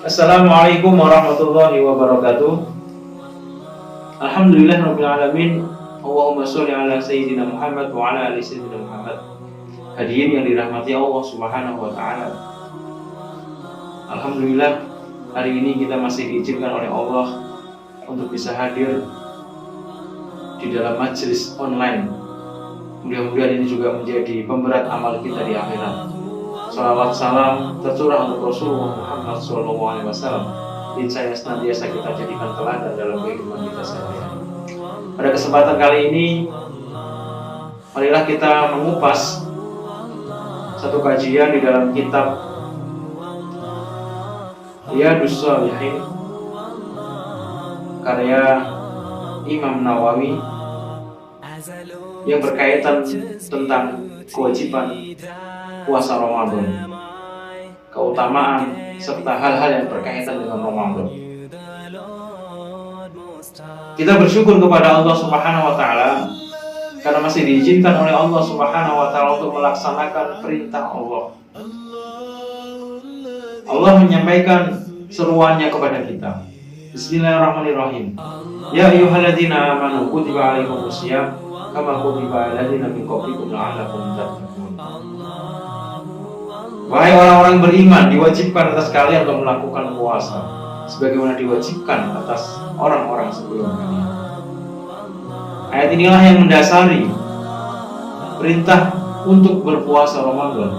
Assalamualaikum warahmatullahi wabarakatuh. Alhamdulillahirabbil alamin. Allahumma sholli ala sayyidina Muhammad wa ala ali sayyidina Muhammad. Hadirin yang dirahmati Allah Subhanahu wa taala. Alhamdulillah, hari ini kita masih diizinkan oleh Allah untuk bisa hadir di dalam majelis online. Mudah-mudahan ini juga menjadi pemberat amal kita di akhirat. Salawat salam tercurah untuk Rasulullah Muhammad SAW. Insya Allah senantiasa kita jadikan teladan dalam kehidupan kita sehari-hari. Pada kesempatan kali ini, marilah kita mengupas satu kajian di dalam kitab Riyadhus Shalihin karya Imam Nawawi yang berkaitan tentang kewajiban puasa Ramadan, keutamaan serta hal-hal yang berkaitan dengan Ramadan. Kita bersyukur kepada Allah Subhanahu wa taala karena masih diizinkan oleh Allah Subhanahu wa taala untuk melaksanakan perintah Allah. Allah menyampaikan seruannya kepada kita. Bismillahirrahmanirrahim. Ya ayyuhalladzina amanu kutiba alaikumusiyam kama kutiba alal ladzina min qablikum la'allakum tattaqun. Wahai orang-orang beriman, diwajibkan atas kalian untuk melakukan puasa sebagaimana diwajibkan atas orang-orang sebelum kalian. Ayat inilah yang mendasari perintah untuk berpuasa Ramadan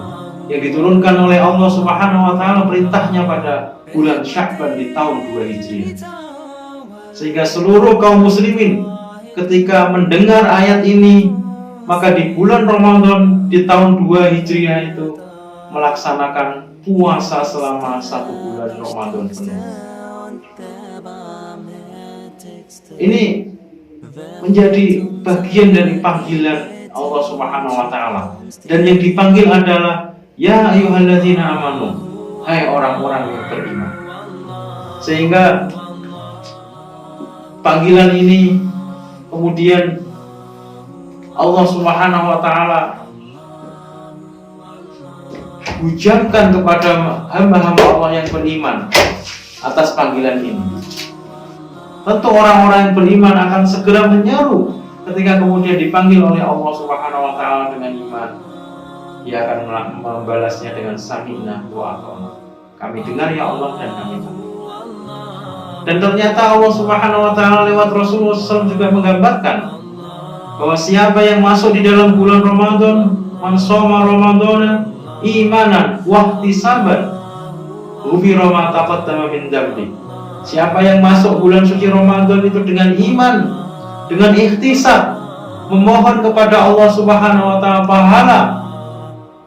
yang diturunkan oleh Allah Subhanahu wa taala, perintahnya pada bulan Sya'ban di tahun 2 Hijriah. Sehingga seluruh kaum muslimin ketika mendengar ayat ini, maka di bulan Ramadan di tahun 2 Hijriah itu melaksanakan puasa selama 1 bulan Ramadan penuh. Ini menjadi bagian dari panggilan Allah Subhanahu wa taala. Dan yang dipanggil adalah ya ayyuhalladzina amanu, hai orang-orang yang beriman. Sehingga panggilan ini kemudian Allah Subhanahu wa taala ucapkan kepada hamba-hamba Allah yang beriman atas panggilan ini. Tentu orang-orang yang beriman akan segera menyeru ketika kemudian dipanggil oleh Allah Subhanahu wa taala dengan iman. Ia akan membalasnya dengan sami'na wa ata'na. Kami dengar ya Allah dan kami taat. Dan ternyata Allah Subhanahu wa taala lewat Rasulullah SAW juga menggambarkan bahwa siapa yang masuk di dalam bulan Ramadan, man shoma ramadhana imanan wahtisaban ghufira ma taqaddama min dzambi. Siapa yang masuk bulan suci Ramadan itu dengan iman, dengan ikhtisab, memohon kepada Allah Subhanahu wa taala pahala,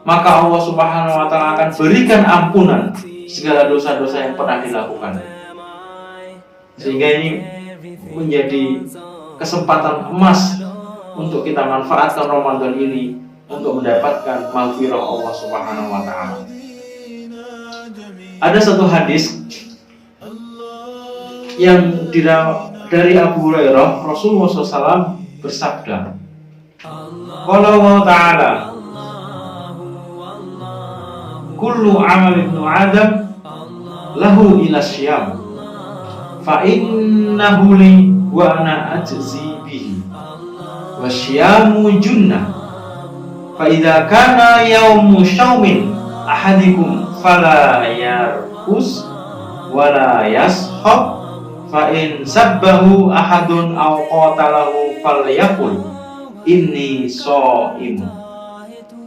maka Allah Subhanahu wa taala akan berikan ampunan segala dosa-dosa yang pernah dilakukan. Sehingga ini menjadi kesempatan emas untuk kita manfaatkan Ramadan ini untuk mendapatkan maghfirah Allah Subhanahu wa taala. Ada satu hadis yang dari Abu Hurairah, Rasulullah SAW bersabda, qala Allah ta'ala, kullu amal ibnu Adam lahu ila syiyam fa innahu li wa ana ajzi bihi wa syiyamu junnah fa idza kana yaumu syaumin ahadikum fala yarkus wala yashab fa in sabbahu ahadun aw qatalahu falyaqul inni sha'im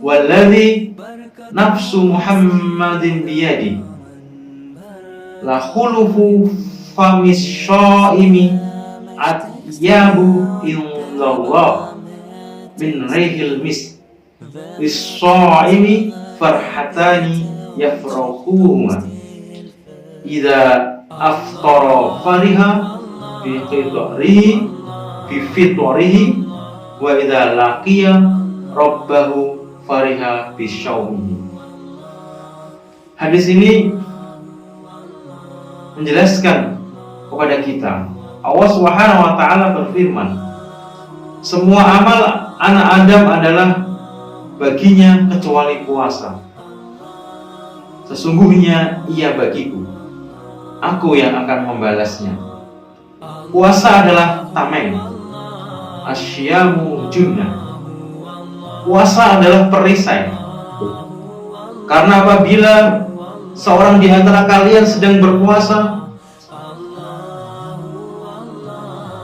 walladzi nafsu Muhammadin biyadi la khulufu famis sya'imi atyabu illallah min rihil mis lis-sya'imi farhatani yafrahuhuma idza aftara fariha bi fitrihi wa idza laqiya rabbahu fariha bi syaumihi. Hadis ini menjelaskan kepada kita, Allah Subhanahu wa taala berfirman, semua amal anak Adam adalah baginya kecuali puasa. Sesungguhnya ia bagiku, aku yang akan membalasnya. Puasa adalah tameng, asyamu junnah. Puasa adalah perisai. Karena apabila seorang di antara kalian sedang berpuasa,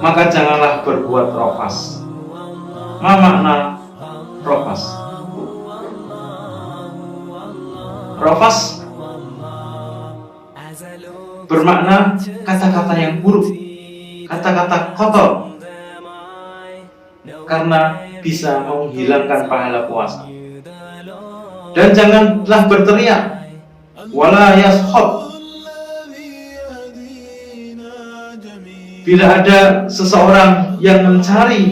maka janganlah berbuat rofas. Ma makna rofas? Rofas bermakna kata-kata yang buruk, kata-kata kotor, karena bisa menghilangkan pahala puasa. Dan janganlah berteriak, wala yashab. Bila ada seseorang yang mencari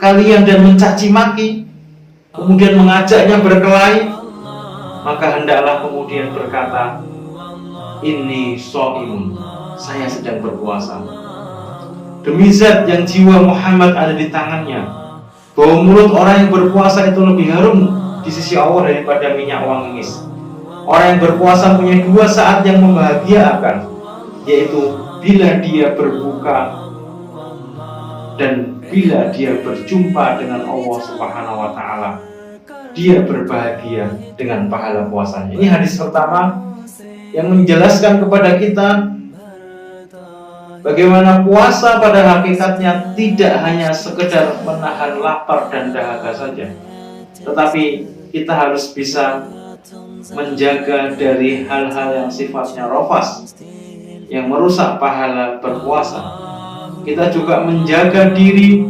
kalian dan mencaci maki, kemudian mengajaknya berkelahi, maka hendaklah kemudian berkata, inni shaimun, saya sedang berpuasa. Demi zat yang jiwa Muhammad ada di tangannya, bahwa mulut orang yang berpuasa itu lebih harum di sisi Allah daripada minyak wangi ngemis. Orang yang berpuasa punya 2 saat yang membahagiakan, yaitu bila dia berbuka dan bila dia berjumpa dengan Allah Subhanahu wa Ta'ala. Dia berbahagia dengan pahala puasanya. Ini hadis pertama yang menjelaskan kepada kita bagaimana puasa pada hakikatnya tidak hanya sekedar menahan lapar dan dahaga saja, tetapi kita harus bisa menjaga dari hal-hal yang sifatnya rofas, yang merusak pahala berpuasa. Kita juga menjaga diri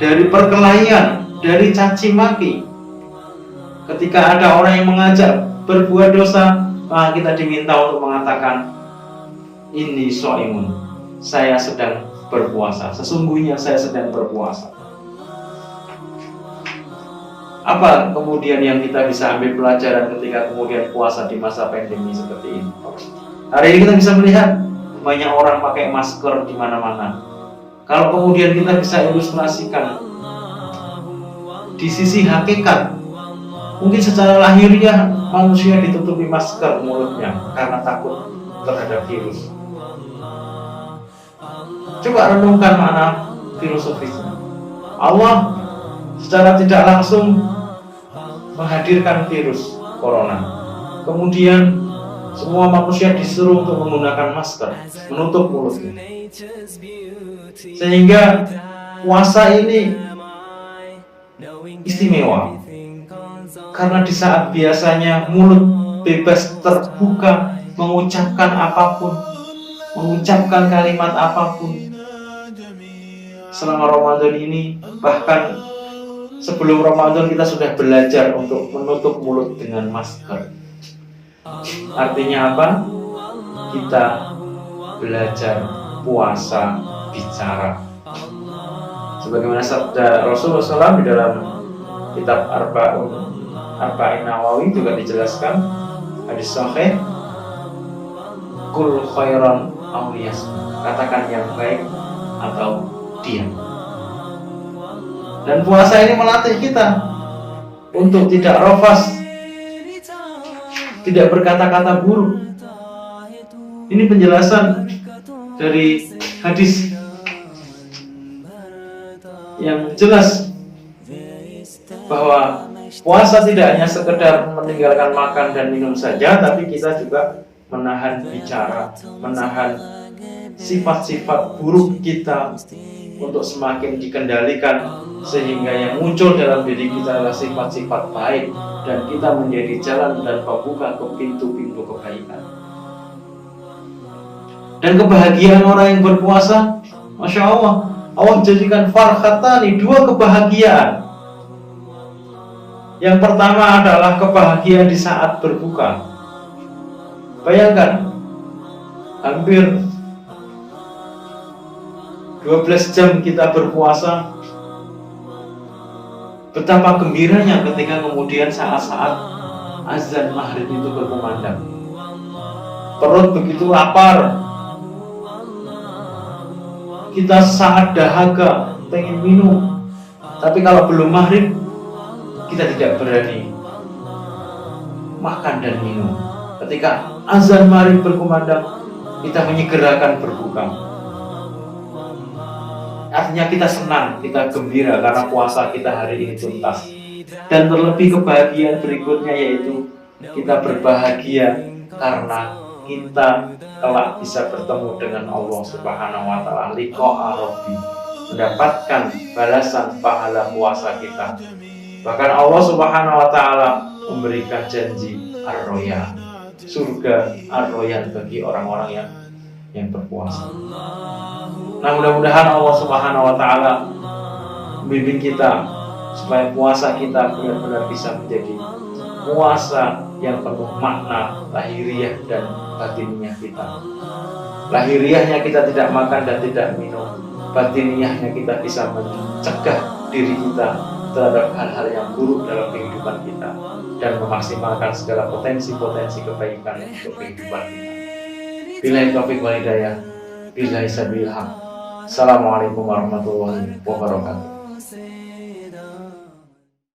dari perkelahian, dari caci maki. Ketika ada orang yang mengajak berbuat dosa, maka kita diminta untuk mengatakan, inni shaimun, saya sedang berpuasa. Sesungguhnya saya sedang berpuasa. Apa kemudian yang kita bisa ambil pelajaran ketika kemudian puasa di masa pandemi seperti ini? Hari ini kita bisa melihat banyak orang pakai masker di mana-mana. Kalau kemudian kita bisa ilustrasikan di sisi hakikat, mungkin secara lahiriah manusia ditutupi masker mulutnya karena takut terhadap virus. Coba renungkan makna filosofisnya. Allah secara tidak langsung menghadirkan virus corona. Kemudian semua manusia disuruh untuk menggunakan masker, menutup mulutnya. Sehingga puasa ini istimewa. Karena di saat biasanya mulut bebas terbuka mengucapkan apapun, mengucapkan kalimat apapun, selama Ramadan ini, bahkan sebelum Ramadan kita sudah belajar untuk menutup mulut dengan masker. Artinya apa? Kita belajar puasa bicara. Sebagaimana sabda Rasulullah SAW di dalam kitab Arba'in Nawawi juga dijelaskan, hadis sahih, kul khairan aw liyasmut, katakan yang baik atau diam. Dan puasa ini melatih kita untuk tidak rofas, tidak berkata-kata buruk. Ini penjelasan dari hadis yang jelas bahwa puasa tidak hanya sekedar meninggalkan makan dan minum saja, tapi kita juga menahan bicara, menahan sifat-sifat buruk kita untuk semakin dikendalikan, sehingga yang muncul dalam diri kita adalah sifat-sifat baik dan kita menjadi jalan dan pembuka ke pintu-pintu kebaikan. Dan kebahagiaan orang yang berpuasa, Masya Allah, Allah jadikan farhatani, 2 kebahagiaan. Yang pertama adalah kebahagiaan di saat berbuka. Bayangkan, hampir 12 jam kita berpuasa, betapa gembiranya ketika kemudian saat-saat azan maghrib itu berkumandang. Perut begitu lapar, kita sangat dahaga, pengen minum. Tapi kalau belum maghrib, kita tidak berani makan dan minum. Ketika azan maghrib berkumandang, kita menyegerakan berbuka. Artinya kita senang, kita gembira karena puasa kita hari ini tuntas. Dan terlebih kebahagiaan berikutnya yaitu kita berbahagia karena kita kelak bisa bertemu dengan Allah Subhanahu wa taala, liqa'a rabbi, mendapatkan balasan pahala puasa kita. Bahkan Allah Subhanahu wa taala memberikan janji ar-royan, surga ar-royan bagi orang-orang yang berpuasa. Nah, mudah-mudahan Allah Subhanahu wa taala membimbing kita supaya puasa kita benar-benar bisa menjadi puasa yang penuh makna lahiriah dan batiniah kita. Lahiriahnya kita tidak makan dan tidak minum, batiniahnya kita bisa mencegah diri kita terhadap hal-hal yang buruk dalam kehidupan kita dan memaksimalkan segala potensi-potensi kebaikan untuk kehidupan kita. Billahi taufiq wal hidayah, billahi sabilil haq. Assalamualaikum warahmatullahi wabarakatuh.